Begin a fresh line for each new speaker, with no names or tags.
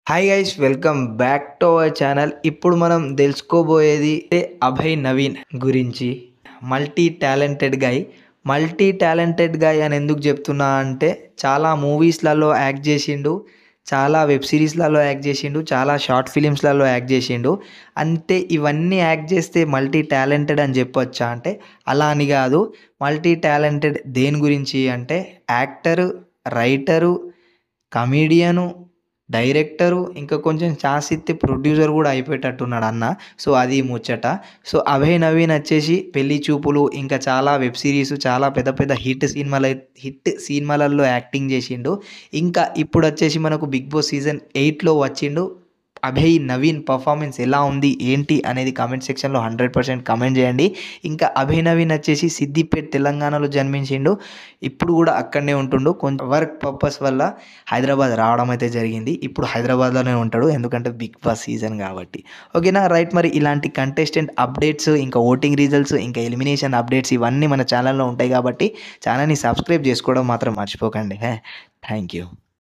Hi guys, welcome back to our channel. ఇప్పుడు మనం తెలుసుకోబోయేది అభయ్ నవీన్ గురించి. మల్టీ టాలెంటెడ్ గాయ్ అని ఎందుకు చెప్తున్నా అంటే, చాలా మూవీస్లలో యాక్ట్ చేసిండు, చాలా వెబ్ సిరీస్లలో యాక్ట్ చేసిండు, చాలా షార్ట్ ఫిలిమ్స్లలో యాక్ట్ చేసిండు. అంటే ఇవన్నీ యాక్ట్ చేస్తే మల్టీ టాలెంటెడ్ అని చెప్పొచ్చా అంటే అలా అని కాదు. మల్టీ టాలెంటెడ్ దేని గురించి అంటే, యాక్టరు, రైటరు, కమీడియను, డైరెక్టరు, ఇంకా కొంచెం ఛాన్స్ ఇస్తే ప్రొడ్యూసర్ కూడా అయిపోయేటట్టున్నాడు అన్న. సో అది ముచ్చట. సో అభయ్ నవీన్ వచ్చేసి పెళ్లి చూపులు, ఇంకా చాలా వెబ్ సిరీస్, చాలా పెద్ద పెద్ద హిట్ సినిమాలలో యాక్టింగ్ చేసిండు. ఇంకా ఇప్పుడు వచ్చేసి మనకు బిగ్ బాస్ సీజన్ 8లో వచ్చిండు. అభయ్ నవీన్ పర్ఫార్మెన్స్ ఎలా ఉంది ఏంటి అనేది కామెంట్ సెక్షన్లో 100% కామెంట్ చేయండి. ఇంకా అభయ్ నవీన్ వచ్చేసి సిద్దిపేట్ తెలంగాణలో జన్మించిండు. ఇప్పుడు కూడా అక్కడనే ఉంటుండు. కొంచెం వర్క్ పర్పస్ వల్ల హైదరాబాద్ రావడం అయితే జరిగింది. ఇప్పుడు హైదరాబాద్లోనే ఉంటాడు, ఎందుకంటే బిగ్ బాస్ సీజన్ కాబట్టి. ఓకేనా, రైట్. మరి ఇలాంటి కంటెస్టెంట్ అప్డేట్స్, ఇంకా ఓటింగ్ రిజల్ట్స్, ఇంకా ఎలిమినేషన్ అప్డేట్స్ ఇవన్నీ మన ఛానల్లో ఉంటాయి కాబట్టి ఛానల్ని సబ్స్క్రైబ్ చేసుకోవడం మాత్రం మర్చిపోకండి. Thank you.